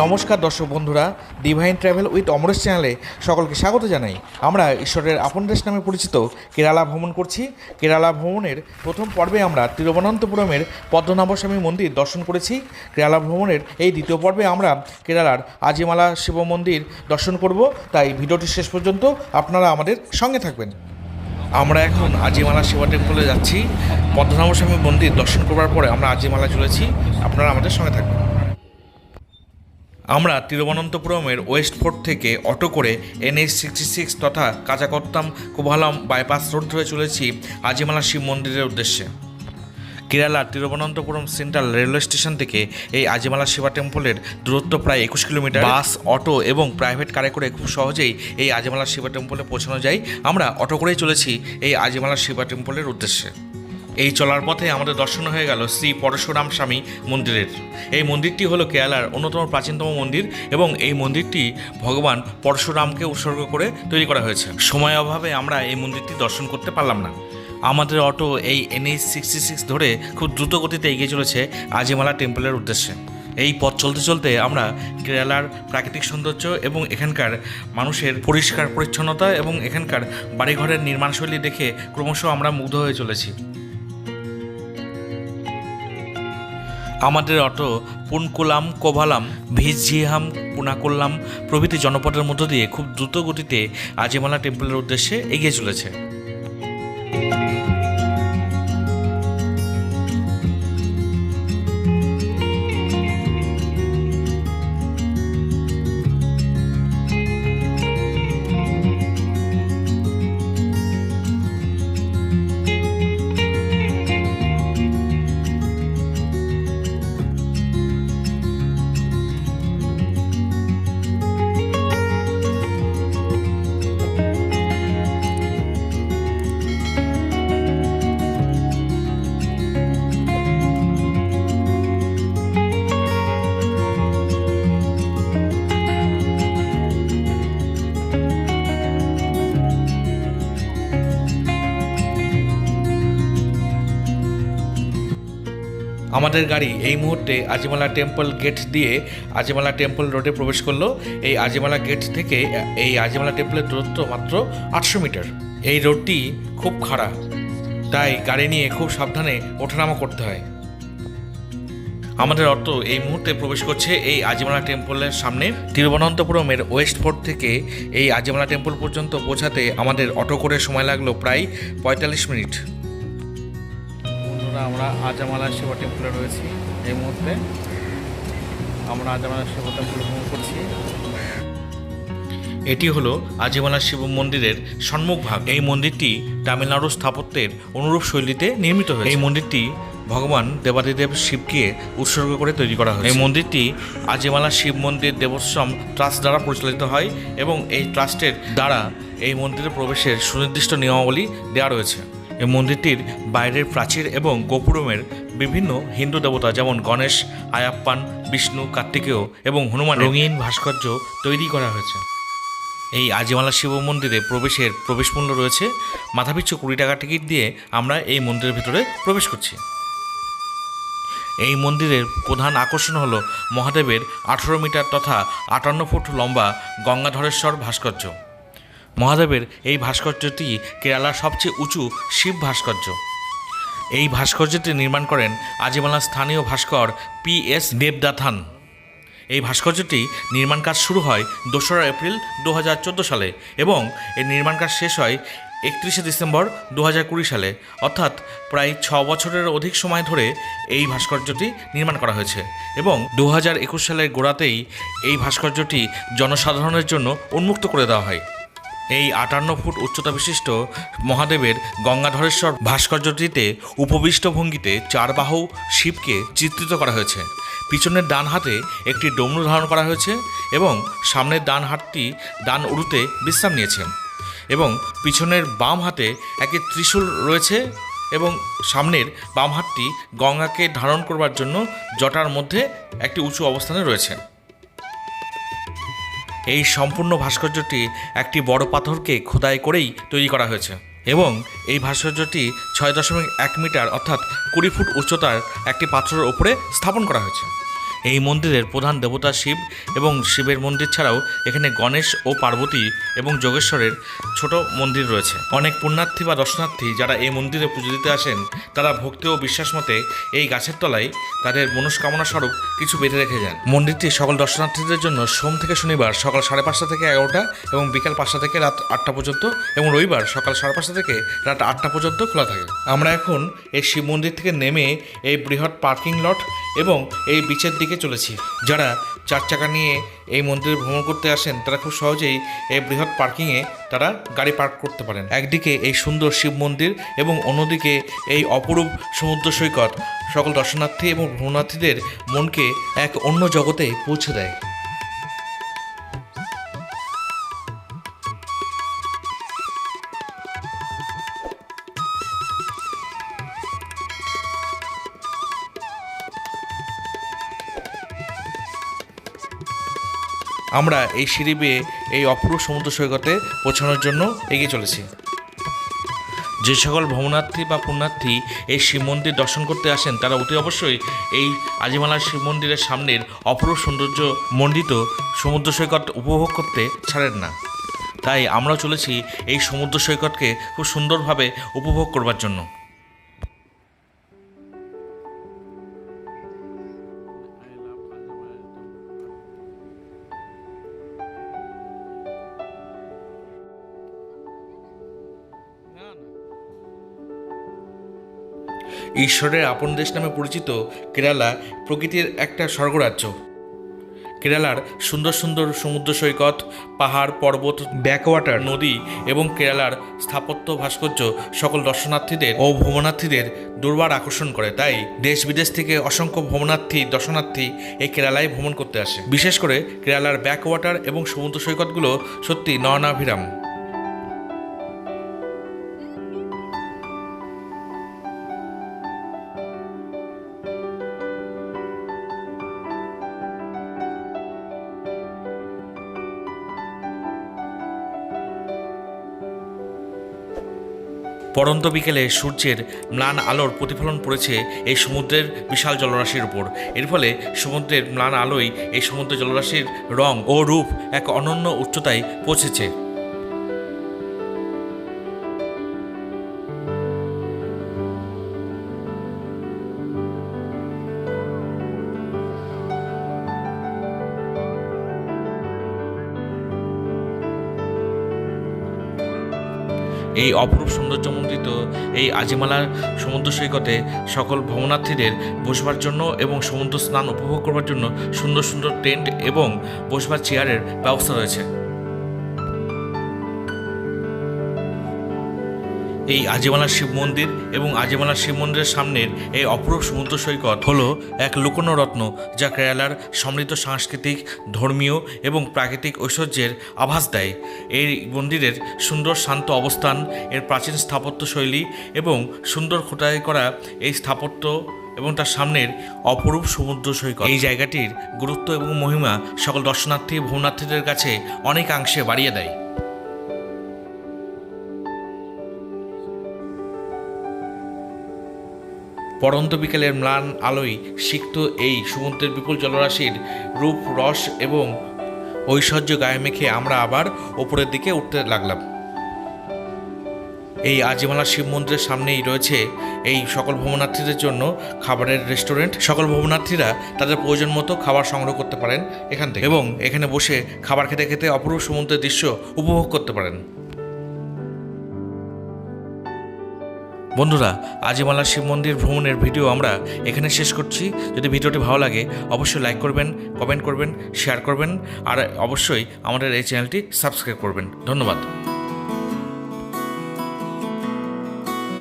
নমস্কার দর্শক বন্ধুরা, ডিভাইন ট্রাভেল উইথ অমরেশ চ্যানেলে সকলকে স্বাগত জানাই। আমরা ঈশ্বরের আপন দেশ নামে পরিচিত কেরালা ভ্রমণ করছি। কেরালা ভ্রমণের প্রথম পর্বে আমরা তিরুবনন্তপুরমের পদ্মনাভস্বামী মন্দির দর্শন করেছি। কেরালা ভ্রমণের এই দ্বিতীয় পর্বে আমরা কেরালার আজিমালা শিব মন্দির দর্শন করব, তাই ভিডিওটি শেষ পর্যন্ত আপনারা আমাদের সঙ্গে থাকবেন। আমরা এখন আজিমালা শিবা টেম্পলে যাচ্ছি। পদ্মনাভস্বামী মন্দির দর্শন করবার পরে আমরা আজিমালা চলেছি, আপনারা আমাদের সঙ্গে থাকবেন। আমরা তিরুবনন্তপুরমের ওয়েস্ট ফোর্ট থেকে অটো করে NH-66 তথা কাজাকত্তাম কোভালাম বাইপাস রোড ধরে চলেছি আজিমালা শিব মন্দিরের উদ্দেশ্যে। কেরালার তিরুবনন্তপুরম সেন্ট্রাল রেলওয়ে স্টেশন থেকে এই আজিমালা শিবা টেম্পলের দূরত্ব প্রায় 21 কিলোমিটার। বাস, অটো এবং প্রাইভেট কারে করে খুব সহজেই এই আজিমালা শিবা টেম্পলে পৌঁছানো যায়। আমরা অটো করেই চলেছি এই আজিমালা শিবা টেম্পলের উদ্দেশ্যে। এই চলার পথে আমাদের দর্শন হয়ে গেল শ্রী পরশুরাম স্বামী মন্দিরের। এই মন্দিরটি হলো কেরালার অন্যতম প্রাচীনতম মন্দির এবং এই মন্দিরটি ভগবান পরশুরামকে উৎসর্গ করে তৈরি করা হয়েছে। সময় অভাবে আমরা এই মন্দিরটি দর্শন করতে পারলাম না। আমাদের অটো এই NH-66 ধরে খুব দ্রুত গতিতে এগিয়ে চলেছে আজিমালা টেম্পলের উদ্দেশ্যে। এই পথ চলতে চলতে আমরা কেরালার প্রাকৃতিক সৌন্দর্য এবং এখানকার মানুষের পরিষ্কার পরিচ্ছন্নতা এবং এখানকার বাড়িঘরের নির্মাণশৈলী দেখে ক্রমশ আমরা মুগ্ধ হয়ে চলেছি। আমাদের অটো পুনকুলাম, কোভালাম, ভিজিহাম, পুনাকুল্লাম প্রভৃতি জনপদের মধ্য দিয়ে খুব দ্রুত গতিতে আজিমালা টেম্পলের উদ্দেশ্যে এগিয়ে চলেছে। আমাদের গাড়ি এই মুহূর্তে আজিমালা টেম্পল গেট দিয়ে আজিমালা টেম্পল রোডে প্রবেশ করলো। এই আজিমালা গেট থেকে এই আজিমালা টেম্পলের দূরত্ব মাত্র 800 মিটার। এই রোডটি খুব খাড়া, তাই গাড়ি নিয়ে খুব সাবধানে ওঠানামা করতে হয়। আমাদের অটো এই মুহূর্তে প্রবেশ করছে এই আজিমালা টেম্পলের সামনে। তিরুবনন্তপুরমের ওয়েস্ট ফোর্ট থেকে এই আজিমালা টেম্পল পর্যন্ত পৌঁছাতে আমাদের অটো করে সময় লাগলো প্রায় 45 মিনিট। আমরা আজিমালা শিবা টেম্পলে রয়েছি। এই মুহূর্তে আমরা আজিমালা শিবা টেম্পল ভ্রমণ করছি। এটি হলো আজিমালা শিব মন্দিরের সম্মুখ ভাগ। এই মন্দিরটি তামিলনাড়ু স্থাপত্যের অনুরূপ শৈলীতে নির্মিত হয়েছে। এই মন্দিরটি ভগবান দেবাদিদেব শিবকে উৎসর্গ করে তৈরি করা হয়। এই মন্দিরটি আজিমালা শিব মন্দির দেবশ্রম ট্রাস্ট দ্বারা পরিচালিত হয় এবং এই ট্রাস্টের দ্বারা এই মন্দিরে প্রবেশের সুনির্দিষ্ট নিয়মাবলী দেওয়া রয়েছে। এই মন্দিরটির বাইরের প্রাচীর এবং গোপুরমের বিভিন্ন হিন্দু দেবতা যেমন গণেশ, আয়াপ্পান, বিষ্ণু, কার্তিকেয় এবং হনুমান রঙিন ভাস্কর্য তৈরি করা হয়েছে। এই আজিমালা শিব মন্দিরে প্রবেশের প্রবেশ মূল্য রয়েছে। মাথাপিছু 20 টাকা টিকিট দিয়ে আমরা এই মন্দিরের ভিতরে প্রবেশ করছি। এই মন্দিরের প্রধান আকর্ষণ হলো মহাদেবের 18 মিটার তথা 58 ফুট লম্বা গঙ্গাধরেশ্বর ভাস্কর্য। মহাদেবের এই ভাস্কর্যটি কেরালার সবচেয়ে উঁচু শিব ভাস্কর্য। এই ভাস্কর্যটি নির্মাণ করেন আজিমালার স্থানীয় ভাস্কর PS দেবদাথান। এই ভাস্কর্যটি নির্মাণ কাজ শুরু হয় 2রা এপ্রিল 2014 সালে এবং এর নির্মাণ কাজ শেষ হয় 31শে ডিসেম্বর 2020 সালে, অর্থাৎ প্রায় 6 বছরের অধিক সময় ধরে এই ভাস্কর্যটি নির্মাণ করা হয়েছে এবং 2021 সালের গোড়াতেই এই ভাস্কর্যটি জনসাধারণের জন্য উন্মুক্ত করে দেওয়া হয়। এই 58 ফুট উচ্চতা বিশিষ্ট মহাদেবের গঙ্গাধরেশ্বর ভাস্কর্যটিতে উপবিষ্ট ভঙ্গিতে 4 বাহু শিবকে চিত্রিত করা হয়েছে। পিছনের ডান হাতে একটি ডমরু ধারণ করা হয়েছে এবং সামনের ডান হাতটি ডান উরুতে বিশ্রাম নিয়েছে এবং পিছনের বাম হাতে একটি ত্রিশূল রয়েছে এবং সামনের বাম হাতটি গঙ্গাকে ধারণ করবার জন্য জটার মধ্যে একটি উঁচু অবস্থানে রয়েছে। এই সম্পূর্ণ ভাস্কর্যটি একটি বড় পাথরকে খোদাই করেই তৈরি করা হয়েছে এবং এই ভাস্কর্যটি 6.1 মিটার অর্থাৎ 20 ফুট উচ্চতার একটি পাথরের ওপরে স্থাপন করা হয়েছে। এই মন্দিরের প্রধান দেবতা শিব এবং শিবের মন্দির ছাড়াও এখানে গণেশ ও পার্বতী এবং যোগেশ্বরের ছোট মন্দির রয়েছে। অনেক পুণ্যার্থী বা দর্শনার্থী যারা এই মন্দিরে পুজো দিতে আসেন তারা ভক্তি ও বিশ্বাস মতে এই গাছের তলায় তাদের মনস্কামনা স্বরূপ কিছু বেঁধে রেখে যান। মন্দিরটি সকল দর্শনার্থীদের জন্য সোম থেকে শনিবার সকাল 5:30 থেকে 11টা এবং বিকাল 5টা থেকে রাত 8টা পর্যন্ত এবং রবিবার সকাল 5:30 থেকে রাত 8টা পর্যন্ত খোলা থাকে। আমরা এখন এই শিব মন্দির থেকে নেমে এই বৃহৎ পার্কিং লট এবং এই বিচের দিকে চলেছি। যারা 4 চাকা নিয়ে এই মন্দিরে ভ্রমণ করতে আসেন তারা খুব সহজেই এই বৃহৎ পার্কিংয়ে তারা গাড়ি পার্ক করতে পারেন। একদিকে এই সুন্দর শিব মন্দির এবং অন্যদিকে এই অপরূপ সমুদ্র সৈকত সকল দর্শনার্থী এবং ভ্রমণার্থীদের মনকে এক অন্য জগতে পৌঁছে দেয়। আমরা এই সিঁড়ি বেয়ে এই অপূর্ব সমুদ্র সৈকতে পৌঁছানোর জন্য এগিয়ে চলেছি। যে সকল ভ্রমণার্থী বা পুণ্যার্থী এই শিব মন্দির দর্শন করতে আসেন তারা অতি অবশ্যই এই আজিমালার শিব মন্দিরের সামনের অপূর্ব সৌন্দর্য মণ্ডিত সমুদ্র সৈকত উপভোগ করতে ছাড়েন না। তাই আমরাও চলেছি এই সমুদ্র সৈকতকে খুব সুন্দরভাবে উপভোগ করবার জন্য। ঈশ্বরের আপন দেশ নামে পরিচিত কেরালা প্রকৃতির একটা স্বর্গরাজ্য। কেরালার সুন্দর সুন্দর সমুদ্র সৈকত, পাহাড়, পর্বত, ব্যাকওয়াটার, নদী এবং কেরালার স্থাপত্য ভাস্কর্য সকল দর্শনার্থীদের ও ভ্রমণার্থীদের দুর্বার আকর্ষণ করে। তাই দেশ বিদেশ থেকে অসংখ্য দর্শনার্থী এই কেরালায় ভ্রমণ করতে আসে। বিশেষ করে কেরালার ব্যাকওয়াটার এবং সমুদ্র সৈকতগুলো সত্যি নয়নাভিরাম। পড়ন্ত বিকেলে সূর্যের ম্লান আলোর প্রতিফলন পড়েছে এই সমুদ্রের বিশাল জলরাশির উপর। এর ফলে সমুদ্রের ম্লান আলোয় এই সমুদ্র জলরাশির রং ও রূপ এক অনন্য উচ্চতায় পৌঁছেছে। এই অপরূপ সৌন্দর্যমণ্ডিত এই আজিমালার সমুদ্র সৈকতে সকল ভ্রমণার্থীদের বসবার জন্য এবং সমুদ্র স্নান উপভোগ করবার জন্য সুন্দর সুন্দর টেন্ট এবং বসবার চেয়ারের ব্যবস্থা রয়েছে। এই আজিমালার শিব মন্দির এবং আজিমালার শিব মন্দিরের সামনের এই অপরূপ সমুদ্র সৈকত হলো এক লুকোনো রত্ন, যা কেরালার সমৃদ্ধ সাংস্কৃতিক, ধর্মীয় এবং প্রাকৃতিক ঐশ্বর্যের আভাস দেয়। এই মন্দিরের সুন্দর শান্ত অবস্থান, এর প্রাচীন স্থাপত্য শৈলী এবং সুন্দর খোদাই করা এই স্থাপত্য এবং তার সামনের অপরূপ সমুদ্র সৈকত এই জায়গাটির গুরুত্ব এবং মহিমা সকল দর্শনার্থী ভ্রমণার্থীদের কাছে অনেকাংশে বাড়িয়ে দেয়। পড়ন্ত বিকেলের ম্লান আলোয় সিক্ত এই সমুদ্রের বিপুল জলরাশির রূপ, রস এবং ঐশ্বর্য গায়ে মেখে আমরা আবার ওপরের দিকে উঠতে লাগলাম। এই আজিমালা শিব মন্দিরের সামনেই রয়েছে এই সকল ভ্রমণার্থীদের জন্য খাবারের রেস্টুরেন্ট। সকল ভ্রমণার্থীরা তাদের প্রয়োজন মতো খাবার সংগ্রহ করতে পারেন এখান থেকে এবং এখানে বসে খাবার খেতে খেতে অপরূপ সমুদ্রের দৃশ্য উপভোগ করতে পারেন। বন্ধুরা, আজিমালা শিব মন্দির ভ্রমণের ভিডিও আমরা এখানে শেষ করছি। যদি ভিডিওটি ভালো লাগে অবশ্যই লাইক করবেন, কমেন্ট করবেন, শেয়ার করবেন আর অবশ্যই আমাদের এই চ্যানেলটি সাবস্ক্রাইব করবেন। ধন্যবাদ।